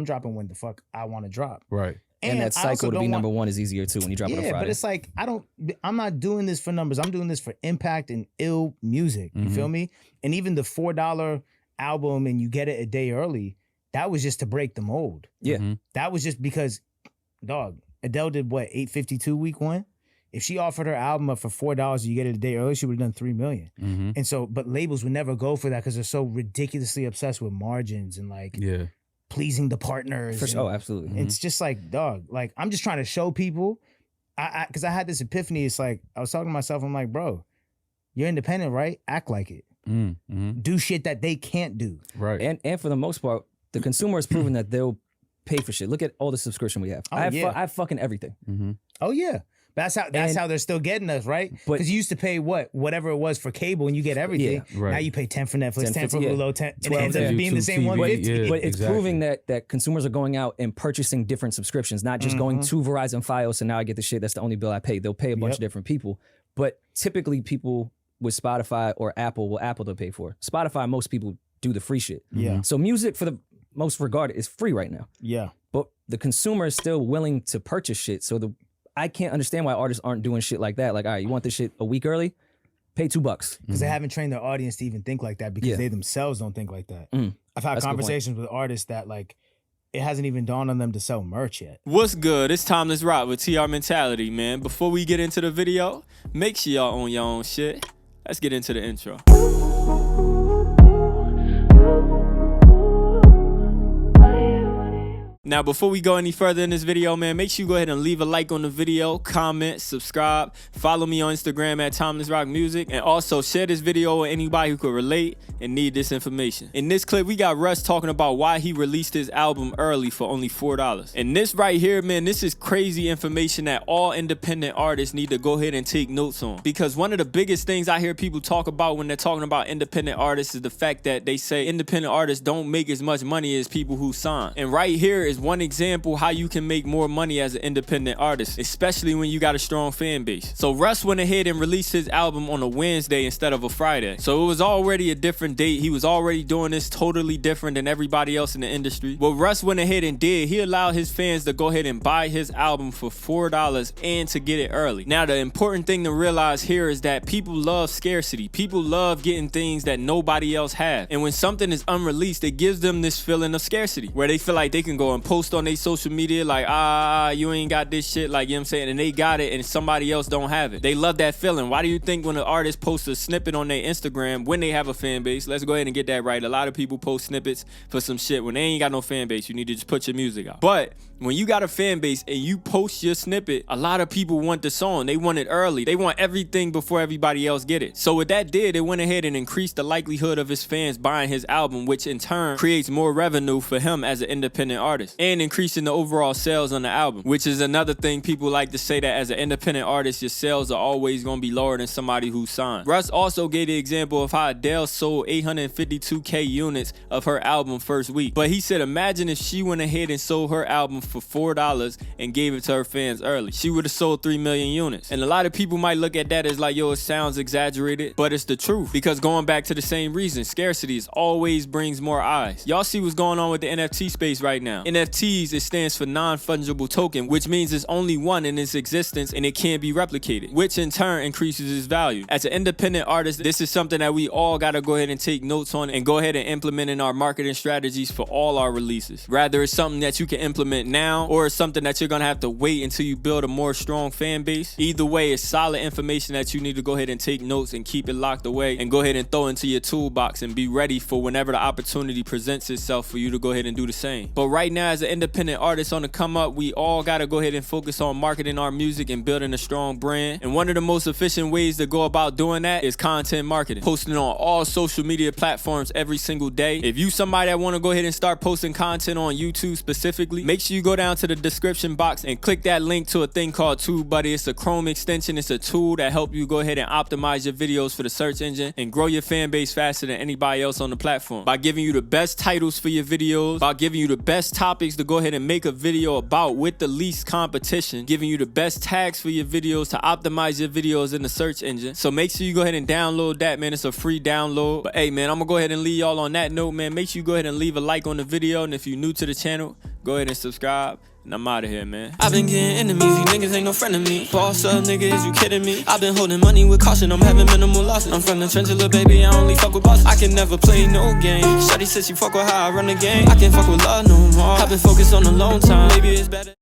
I'm dropping when the fuck I want to drop. Right. And that cycle to be number one is easier too when you drop it on Friday. Yeah, but it's like I'm not doing this for numbers. I'm doing this for impact and ill music. You feel me? And even the $4 album and you get it a day early, that was just to break the mold. Yeah. That was just because, dog, Adele did what, 852 week one? If she offered her album up for $4 and you get it a day early, she would have done $3 million. And so, but labels would never go for that because they're so ridiculously obsessed with margins and like pleasing the partners. For sure, absolutely. It's just like, dog, like I'm just trying to show people, because I had this epiphany. It's like, I was talking to myself, I'm like, bro, you're independent, right? Act like it. Do shit that they can't do. Right. And for the most part, the consumer has proven that they'll pay for shit. Look at all the subscription we have. I have fucking everything. Oh yeah. That's how they're still getting us, right? Because you used to pay whatever it was for cable and you get everything. Yeah, right. Now you pay 10 for Netflix, 10 for Hulu, 10, and it 12 ends up being the same TV, 150. But it's proving that consumers are going out and purchasing different subscriptions, not just going to Verizon Fios and now I get the shit, that's the only bill I pay. They'll pay a bunch of different people. But typically people with Spotify or Apple will Apple to pay for. Spotify, most people do the free shit. Yeah. So music for the most regarded is free right now. Yeah. But the consumer is still willing to purchase shit. So I can't understand why artists aren't doing shit like that. Like, all right, you want this shit a week early? Pay $2. Because they haven't trained their audience to even think like that because they themselves don't think like that. I've had conversations with artists that like, it hasn't even dawned on them to sell merch yet. What's good? It's Timeless Roc with TR Mentality, man. Before we get into the video, make sure y'all own your own shit. Let's get into the intro. Now, before we go any further in this video, man, make sure you go ahead and leave a like on the video, comment, subscribe, follow me on Instagram at TimelessRoc Music, and also share this video with anybody who could relate and need this information. In this clip, we got Russ talking about why he released his album early for only $4. And this right here, man, this is crazy information that all independent artists need to go ahead and take notes on. Because one of the biggest things I hear people talk about when they're talking about independent artists is the fact that they say independent artists don't make as much money as people who sign. And right here is one example how you can make more money as an independent artist, especially when you got a strong fan base. So Russ went ahead and released his album on a Wednesday instead of a Friday. So it was already a different date. He was already doing this totally different than everybody else in the industry. What Russ went ahead and did, he allowed his fans to go ahead and buy his album for $4 and to get it early. Now, the important thing to realize here is that people love scarcity. People love getting things that nobody else has. And when something is unreleased, it gives them this feeling of scarcity where they feel like they can go and post on their social media like, you ain't got this shit, like, you know what I'm saying, and they got it and somebody else don't have it. They love that feeling. Why do you think when an artist posts a snippet on their Instagram when they have a fan base, let's go ahead and get that right, a lot of people post snippets for some shit when they ain't got no fan base, you need to just put your music out. But when you got a fan base and you post your snippet, a lot of people want the song. They want it early. They want everything before everybody else get it. So what that did, it went ahead and increased the likelihood of his fans buying his album, which in turn creates more revenue for him as an independent artist and increasing the overall sales on the album, which is another thing people like to say, that as an independent artist, your sales are always going to be lower than somebody who's signed. Russ also gave the example of how Adele sold 852K units of her album first week. But he said, imagine if she went ahead and sold her album for $4 and gave it to her fans early. She would have sold 3 million units. And a lot of people might look at that as like, yo, it sounds exaggerated, but it's the truth. Because going back to the same reason, scarcity always brings more eyes. Y'all see what's going on with the NFT space right now. NFTs, it stands for non-fungible token, which means it's only one in its existence and it can't be replicated, which in turn increases its value. As an independent artist, this is something that we all got to go ahead and take notes on and go ahead and implement in our marketing strategies for all our releases. Rather, it's something that you can implement now or it's something that you're going to have to wait until you build a more strong fan base. Either way, it's solid information that you need to go ahead and take notes and keep it locked away and go ahead and throw into your toolbox and be ready for whenever the opportunity presents itself for you to go ahead and do the same. But right now, as an independent artist on the come up, we all got to go ahead and focus on marketing our music and building a strong brand. And one of the most efficient ways to go about doing that is content marketing. Posting on all social media platforms every single day. If you somebody that want to go ahead and start posting content on YouTube specifically, make sure you go down to the description box and click that link to a thing called TubeBuddy. It's a Chrome extension. It's a tool that helps you go ahead and optimize your videos for the search engine and grow your fan base faster than anybody else on the platform by giving you the best titles for your videos, by giving you the best topics topics to go ahead and make a video about with the least competition, giving you the best tags for your videos to optimize your videos in the search engine. So make sure you go ahead and download that, man. It's a free download. But hey, man, I'm gonna go ahead and leave y'all on that note, man. Make sure you go ahead and leave a like on the video, and if you're new to the channel, go ahead and subscribe. And I'm out of here, man. I've been getting enemies, these niggas ain't no friend of me. Boss up, nigga, is you kidding me? I've been holding money with caution, I'm having minimal losses. I'm from the trenches, little baby, I only fuck with bosses. I can never play no game. Shawty said she fuck with how I run the game. I can't fuck with love no more. I've been focused on the long time, maybe it's better.